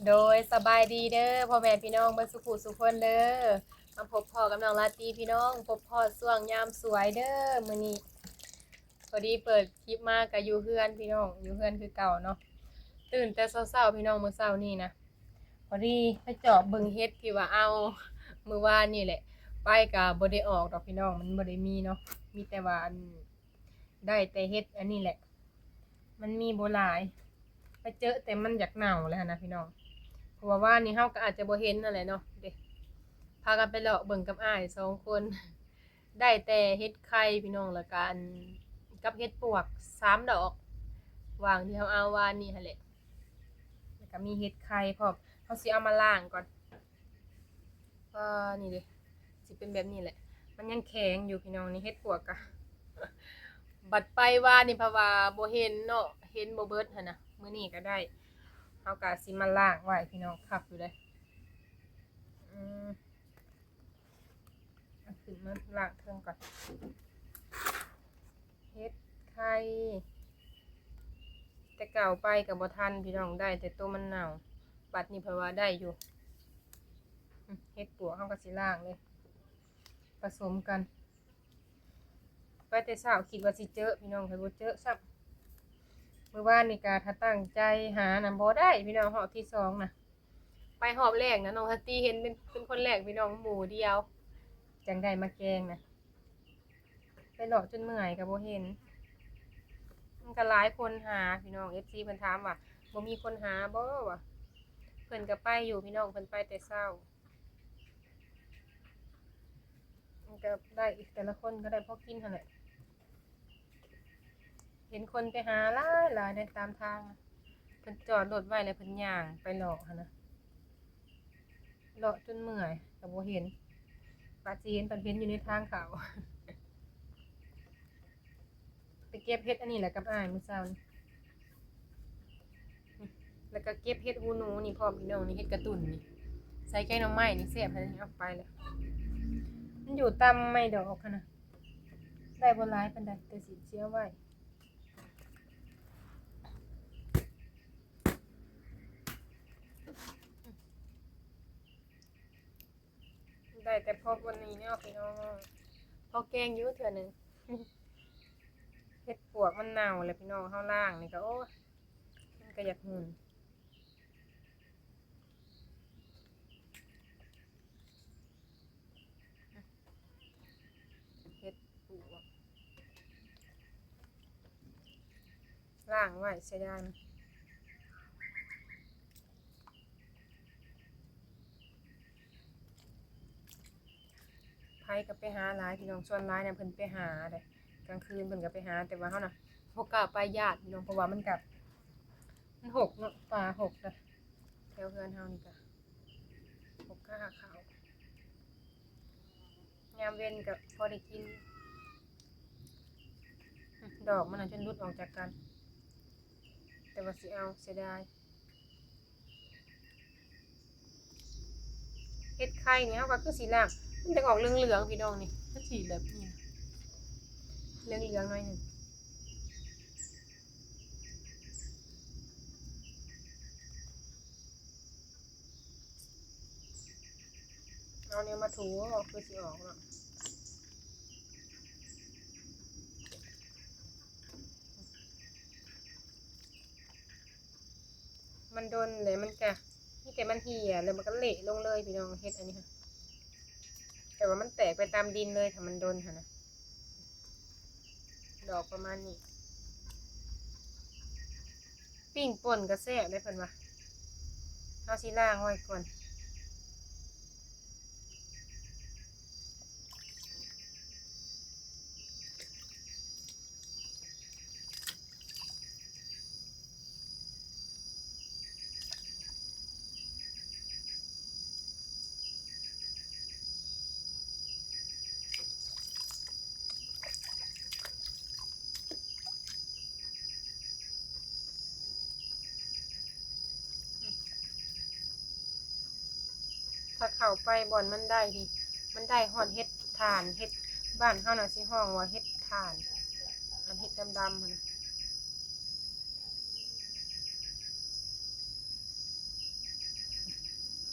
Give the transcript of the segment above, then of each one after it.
โดยสบายดีเด้อพ่อแม่พี่น้องเบิ่สุขุสุขคนเด้อมาพบพ่อกับน้องลาตรีพี่น้องพบพ่อช่วงยามสวยเด้อมื้อนี้พอดีเปิดคลิปมาก็อยู่เฮือนพี่น้องอยู่เฮือนคือเก่าเนาะตื่นแต่เช้าๆพี่น้องมื้อเช้านี่นะพอดีไปเจาะเบิ่งเฮ็ดที่ว่าเอามื้อวานนี่แหละไปก็บ่ได้ออกดอกพี่น้องมันบ่ได้มีเนาะมีแต่ว่าได้แต่เฮ็ดอันนี้แหละมันมีบ่หลายไปเจอแต่มันอยากเน่าแล้วนะพี่น้อง เพราะว่านี่เฮาก็อาจจะบ่เห็นนั่นแหละเนาะเด้พากันไปเลาะเบิ่งกับอ้าย2คนได้แต่เฮ็ดไข่พี่น้องแล้วก็กับเฮ็ดปวก3ดอกวางที่เฮาเอาวานนี่หั่นแหละแล้วก็มีเฮ็ดไข่พร้อมเฮาสิเอามาล้างก่อนนี่เด้สิเป็นแบบนี้แหละมันยังแข็งอยู่พี่น้องนี่เฮ็ดปวกก็บัดไปวานนี่เพราะว่าบ่เห็นเนาะเห็นบ่เบิดหั่นน่ะมื้อนี้ก็ได้เฮาก็สิมาล้างไว้พี่น้องคักอยู่เด้อืม เอาขึ้นมาล้างเครื่องก่อนเฮ็ดไข่แต่เก่าไปกับบ่ทันพี่น้องได้แต่ตัวมันเน่าบัดนี้เพราะว่าได้อยู่เฮ็ดปัวเฮาก็สิล้างเลยผสมกันไปแต่เช้าคิดว่าสิเจอพี่น้องเพิ่นบ่เจอซับเมื่อวานนี่ก็ถ้าตั้งใจหาน่ะบ่ได้พี่น้องรอบที่2น่ะไปรอบแรกนะน้องฮัตตี้เห็นเป็นคนแรกพี่น้องหมู่เดียวจังได้มาแกงน่ะไปเลาะจนเมื่อยก็บ่เห็น มันก็หลายคนหาพี่น้อง FC เพิ่นถามว่าบ่มีคนหาบ่วะเพิ่นก็ไปอยู่พี่น้องเพิ่นไปแต่เช้ามันก็ได้อีกแต่ละคนก็ได้พอกินหั่นแหละเห็นคนไปหาหลายหลายในตามทางเพิ่นจอดรถไว้แล้วเพิ่นย่างไปเลาะหั่นน่ะเลาะจนเมื่อยก็บ่เห็นปาจีนเพิ่นเห็นอยู่ในทางเขาไปเก็บเฮ็ดอันนี้แหละกับอ้ายมื้อเช้านี้แล้วก็เก็บเฮ็ดหูหนูนี่พร้อมพี่น้องนี่เฮ็ดกระตุ่นนี่ใส่แกงหน่อไม้นี่แซ่บเลยเอาไปแล้ว มันอยู่ตามไม่ดอกนะได้บ่หลายปานใดแต่สิเสียไว้ได้แต่พอวันนี้เนาะพี่น้องพอแกงอยู่เทื่อหนึงเฮ็ดปวกมันเน่าแล้วพี่น้องเฮาล้างนี่ก็โอ้ยมันก็อยากหืนเฮ็ดปวกล้างไว้ใช้ได้มั้ยไผก็ไปหาหลายพี่น้องส่วนหลายน่ะเพิ่นไปหาเด้กลางคืนเพิ่นก็ไปหาแต่ว่าเฮาน่ะบ่กล้าไปญาติพี่น้องเพราะว่ามันก็มันหกเนาะป่าหกเด้อแถวเฮือนเฮานี่ก็หกค่าข้าวยามเว้นก็พอได้กินดอกมันน่ะจนหลุดออกจากกันแต่ว่าสิเอาเสียดายเฮ็ดไข่นี่เฮาก็คือสิล้างมันจะออกเหลืองๆพี่น้องนี่ก็สีแบบนี้เหลืองๆหน่อยหนึงเอาเนี่ยมาถูออกคือสิออกเนาะมันโดนเลยมันก็นี่แต่มันเหี่ยแล้วมันก็เละลงเลยพี่น้องเฮ็ดอันนี้ค่ะแต่ว่ามันแตกไปตามดินเลยถ้ามันโดนค่ะนะดอกประมาณนี้ปิ้งป่นก็แซ่บได้เพิ่นว่าเอาสิล้างไว้ก่อน ถ้าเข้าไปบ่อนมันได้ดิมันได้ฮอดเฮ็ดถ่านเฮ็ดบ้านเฮาน่ะสิฮ้องว่าเฮ็ดถ่านมันเฮ็ดดำๆหั่นน่ะ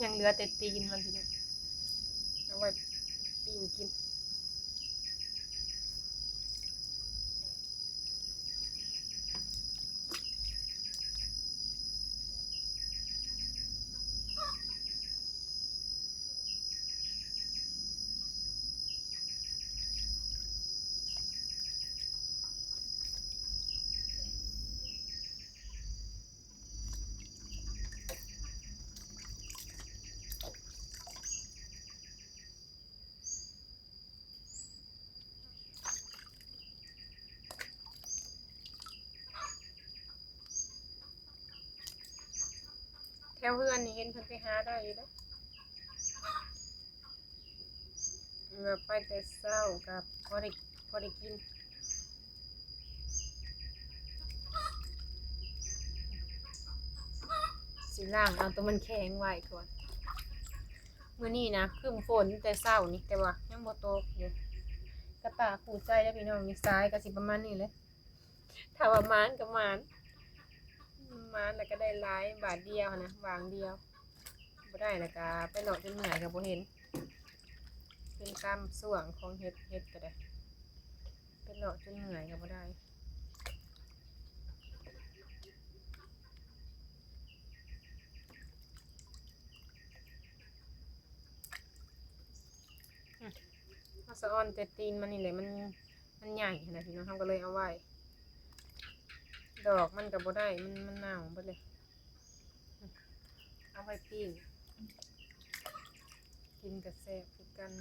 ยังเหลือแต่ตีนมันพี่น้องเอาไว้ปิ้งกินแถวเพื่อนนี่เห็นเพิ่นไปหาได้อยู่เด้อไปแต่เช้ากับพอได้กินสิล้างเอาตัวมันแข็งไว้ก่อนมื้อนี้นะครึ้มฝนแต่เช้านี่แต่ว่ายังบ่ตกอยู่กระตากหูใจแล้วพี่น้องนี่ซ้ายก็สิประมาณนี้แหละถ้าว่ามานก็มานแล้วก็ได้หลายบาทเดียวนะวางเดียวบ่ได้แล้วก็ไปเลาะจนเหนื่อยก็บ่เห็นเป็นกรรมส่วงของเฮ็ดก็ได้ไปเลาะจนเหนื่อยก็บ่ได้เอาสะออนแต่ตีนมันนี่แหละมันใหญ่นะพี่น้องเฮาก็เลยเอาไว้ดอกมันก็บ่ได้มันเน่าเบิดเลยเอาไว้ปิ้งกินก็แซ่บคือกัน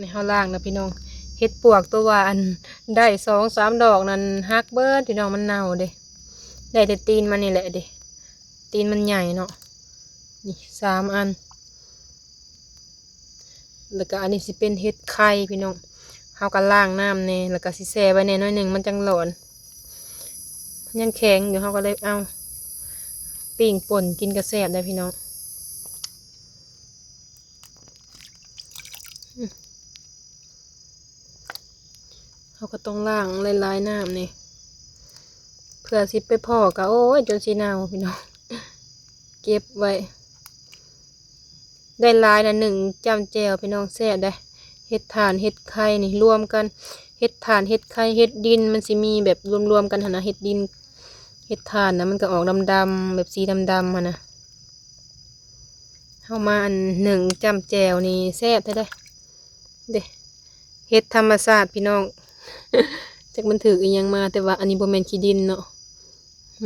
ในเฮาล่างนะพี่น้องเฮ็ดปวกตัวว่าอันได้2-3 ดอกนั่นฮักเบิดพี่น้องมันเน่าเด้ได้แต่ตีนมันนี่แหละเด้ตีนมันใหญ่เนาะนี่3 อันแล้วก็อันนี้สิเป็นเฮ็ดไข่พี่น้องเฮาก็ล้างน้ำแน่แล้วก็สิแช่ไว้แน่น้อยหนึ่งมันจังหลอนมันยังแข็งอยู่เฮาก็เลยเอาปิ้งป่นกินกระแซ่บได้พี่น้องเขาก็ต้องล้างหลายๆน้ำนี่เพื่อสิไปพ่อก็โอ้ยจนสีเนาพี่น้องเก็บไว้ได้หลายนะ1 จ้ำแจวพี่น้องแซ่บได้เห็ดถ่านเห็ดไข่นี่รวมกันเห็ดถ่านเห็ดไข่เห็ดดินมันสิมีแบบรวมๆกันหั่นนะเห็ดดินเห็ดถ่านนะมันก็ออกดำๆแบบสีดำๆหั่นนะเข้ามาอัน1 จ้ำแจวนี่แซ่บได้เด้เห็ดธรรมชาติพี่น้องจากมันถืออีหยังมาแต่ว่าอันนี้บ่แม่นขี้ดินเนาะ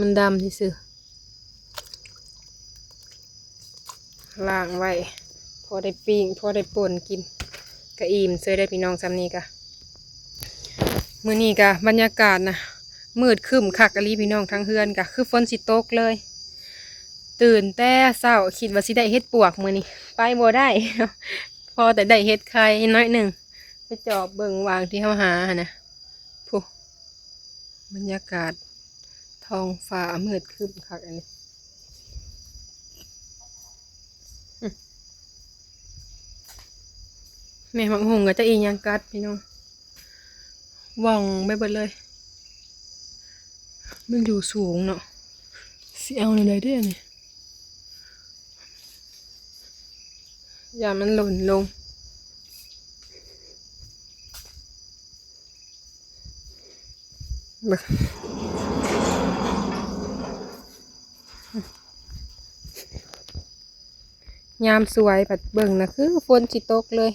มันดำซื่อล้างไว้พอได้ปิ้งพอได้ป่นกินกะอิ่มเซยได้พี่น้องซ้ำนี้กะมื้อนี้กะบรรยากาศนะมืดครึ้มคักอะลีพี่น้องทั้งเฮือนกะคือฝนสิตกเลยตื่นแต่เช้าคิดว่าสิได้เฮ็ดปวกมื้อนี้ไปบ่ได้ พอแต่ได้เฮ็ดไข่น้อยหนึ่งไปจอบเบิ่งวางที่เฮาหาหั่นนะผู้บรรยากาศท้องฟ้ามืดครึ้มคักอันนี้แม่มักหงก็จะอีหยังกัดพี่น้องว่องไปเบิดเลยมันอยู่สูงเนาะสิเอาในใดได้นี่อย่ามันหล่นลงแบบ ยามสวยผัดเบิ่งนะคือฝนสิตกเลย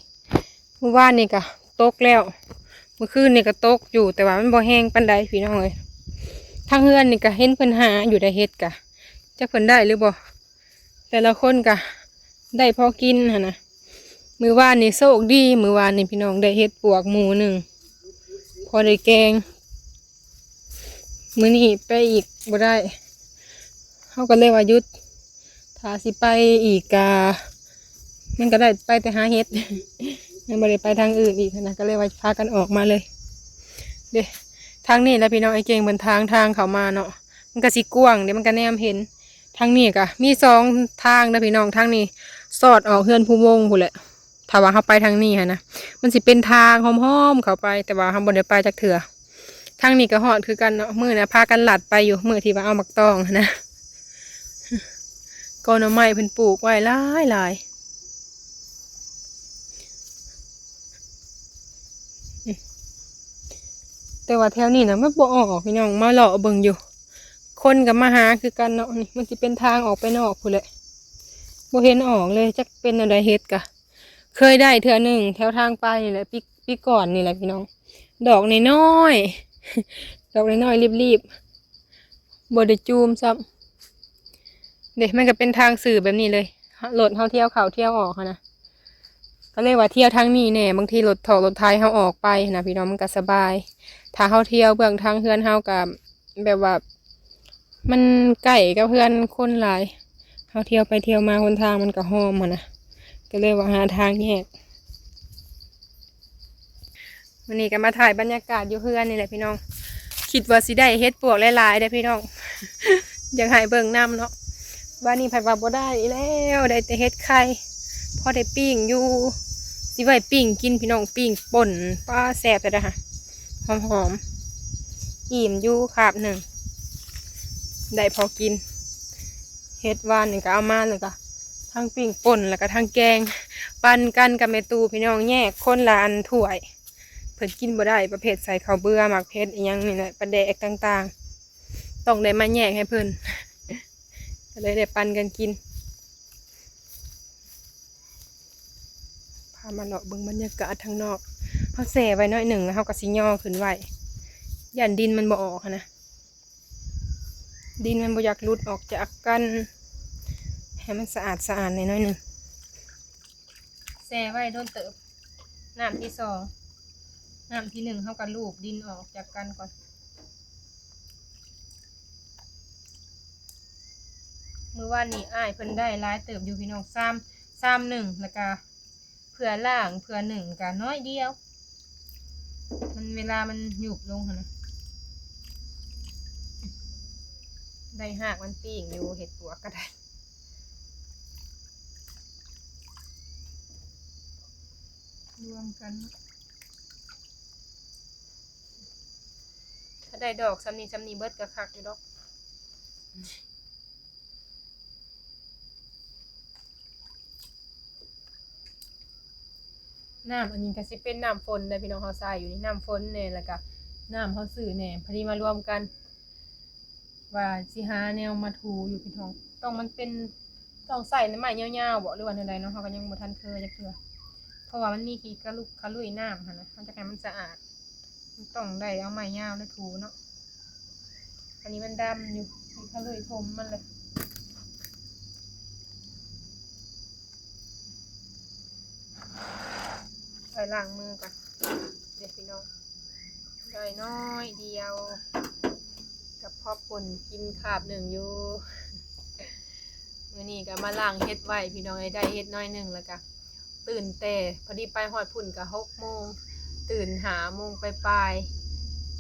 เมื่อวานนี่ก็ตกแล้วเมื่อคืนนี่ก็ตกอยู่แต่ว่ามันบ่แห้งปานใดพี่น้องเอ้ยทางเฮือนนี่ก็เห็นเพิ่นหาอยู่ได้เฮ็ดกะจักเพิ่นได้หรือบ่แต่ละคนก็ได้พอกินหั่นนะมื้อวานนี่โชคดีมื้อวานนี่พี่น้องได้เฮ็ดปวกหมูหนึ่งพอได้แกงมื้อนี้ไปอีกบ่ได้เฮาก็เลยว่าหยุดถ้าสิไปอีกกะมันก็ได้ไปแต่หาเฮ็ด ยังบ่ได้ไปทางอื่นอีกนะก็เลยว่าพากันออกมาเลยเด้ทางนี้แล้วพี่น้องไอ้เก่งบนทางเขามาเนาะมันก็สิกว้างเดี๋ยวมันก็แนมเห็นทางนี้ก็มี2 ทางนะพี่น้องทางนี้สอดออกเฮือนผู้วงพู้นแหละถ้าว่าเขาไปทางนี้ฮะนะมันสิเป็นทางห้อมๆเข้าไปแต่ว่าเขาบ่ได้ไปจักเถื่อทางนี้ก็ฮอดคือกันเนาะมื้อนะพากันหลัดไปอยู่มื้อที่ว่าเอามักตองนะก็หน่อไม้เพิ่นปลูกไว้หลายแต่ว่าแถวนี้นะมันบ่ออกพี่น้องมาเลาะเบิ่งอยู่คนกับมาหาคือกันเนาะนี่มันสิเป็นทางออกไปนอกพู้นแหละบ่เห็นออกเลยจักเป็นอะไรเฮ็ดกะเคยได้เทื่อหนึ่งแถวทางไปนี่แหละปีก่อนนี่แหละพี่น้องดอกน้อยๆดอกน้อยๆรีบๆบ่ได้จูมซ้ำเด็กมันก็เป็นทางสื่อแบบนี้เลยรถเฮาเที่ยวเข้าเที่ยวออกนะก็เลยว่าเที่ยวทางนี้แน่บางทีรถถอกรถไทยเฮาออกไปนะพี่น้องมันก็สบายถ้าเฮาเที่ยวเบื้องทางเฮือนเฮาก็แบบว่ามันใกล้กับเพื่อนคนหลายเฮาเที่ยวไปเที่ยวมาคนทางมันก็ห้อมนะก็เลยว่าหาทางแยกวันนี้ก็มาถ่ายบรรยากาศอยู่เฮือนนี่แหละพี่น้องคิดว่าสิได้เฮ็ดปวกหลายๆได้พี่น้อง อยากให้เบิ่งน้ำเนาะบ้านนี้ไผว่าบ่ได้แล้วได้แต่เฮ็ดไข่พอได้ปิ้งอยู่สิไว้ปิ้งกินพี่น้องปิ้งป่นป้าแซ่บเลยนะคะหอมๆอิ่มอยู่คาบหนึ่งได้พอกินเฮ็ดวานหนึ่งก็เอามาเลยก็ทั้งปิ้งป่นแล้วก็ทั้งแกงปั่นกันกับแม่ตูพี่น้องแยกคนละอันถ้วยเพิ่นกินบ่ได้ประเภทใส่ข้าวเบื่อหมักเพชรอีหยังนี่แหละประแดกต่างๆต้องได้มาแยกให้เพิ่น ก็เลยได้ปั่นกันกินพามาเลาะเบิ่งบรรยากาศทางนอกเขาแส่ไว้น้อยหนึ่งแล้วเขาก็สิย่อขึ้นไว้ย่านดินมันบ่ออกนะดินมันบ่อยากหลุดออกจากกันให้มันสะอาดในน้อยหนึ่งแส่ไว้โดนเติบน้ำที่2น้ำที่1เขาก็ลูบดินออกจากกันก่อนเมื่อวานนี้อ้ายเพิ่นได้หลายเติบอยู่พี่น้อง3-1แล้วก็เผื่อล่างเผื่อ1ก็น้อยเดียวมันเวลามันหยุบลงนะได้หากมันปีงอยู่เห็ดปวกก็ได้รวมกันถ้าได้ดอกซ้ำนี้เบิดก็คักอยู่ดอกน้ำอันนี้ก็สิเป็นน้ำฝนเลยพี่น้องเขาใส่อยู่นี่น้ำฝนเนี่ยแล้วก็น้ำเขาซื้อเนี่ยพอดีมารวมกันว่าสิหาแนวมาถูอยู่พี่น้องต้องมันเป็นต้องใส่น้ำใหม่ยาวๆบอกหรือว่าอะไรเนาะเขาก็ยังบ่ทันเคยจะเถื่อเพราะว่ามันมีขี้กระลุกขลุ่ยน้ำค่ะนะมันจะให้มันสะอาดมันต้องได้เอาไม้ยาวแล้วถูเนาะอันนี้มันดำอยู่มีขลุ่ยทมมันเลยไปล้างมือก่อนเดี๋ยวพี่น้องได้น้อยเดียวกับพ่อป่นกินคาบหนึ่งอยู่มื้อนี้ก็มาล้างเฮ็ดไว้พี่น้องได้เฮ็ดน้อยหนึ่งแล้วก็ตื่นแต่พอดีไปฮอดพุ่นก็6 โมงตื่น5 โมงไป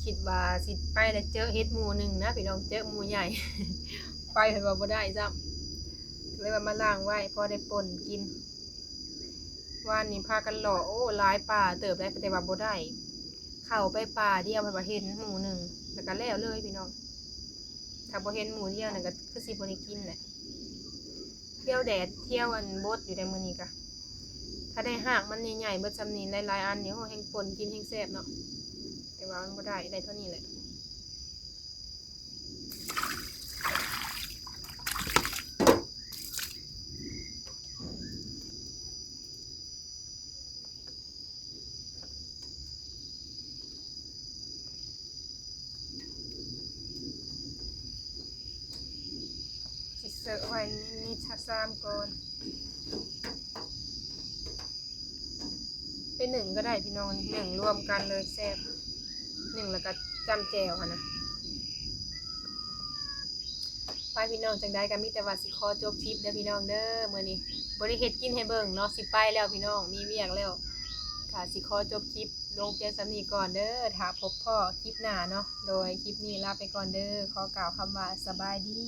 คิดว่าสิไปแล้วเจอเฮ็ดหมู่หนึ่งนะพี่น้องเจอหมู่ใหญ่ ไปเห็นว่าบ่ได้จ้ะเลยว่ามาล้างไว้พอได้ป่นกินวานนี้พากันหล่อโอ้หลายป่าเติบได้แต่ว่าบ่ได้เข้าไปป่าเดียวเพิ่นว่าเห็นหมู่หนึ่งแล้วก็แล้วเลยพี่น้องถ้าบ่เห็นหมู่เดียวนั่นก็คือสิบ่ได้กินแหละเที่ยวแดดเที่ยวอันบดอยู่ในมื้อนี้ก็ถ้าได้หากมันใหญ่ๆเบิดซำนี้หลายๆอันนี่โหแห่งป่นกินแห่งแซ่บเนาะแต่ว่ามันบ่ได้เท่านี้แหละ สิร์ฟไว้นี่ชาซามก่อนเป็นหนึ่งก็ได้พี่น้องหนึ่งรวมกันเลยแซ่บหนึ่งแล้วก็จำแจวค่ะนะไปพี่น้องจังได้ก็มีแต่ว่าสิขอจบคลิปเด้อพี่น้องเด้อมื้อนี้บ่ได้เฮ็ดกินให้เบิ่งเนาะสิไปแล้วพี่น้องมีเวียกแล้วค่ะสิขอจบคลิปลงเพียงส่ำนี้ก่อนเด้อถ้าพบพ่อคลิปหน้าเนาะโดยคลิปนี้ลาไปก่อนเด้อขอกล่าวคำว่าสบายดี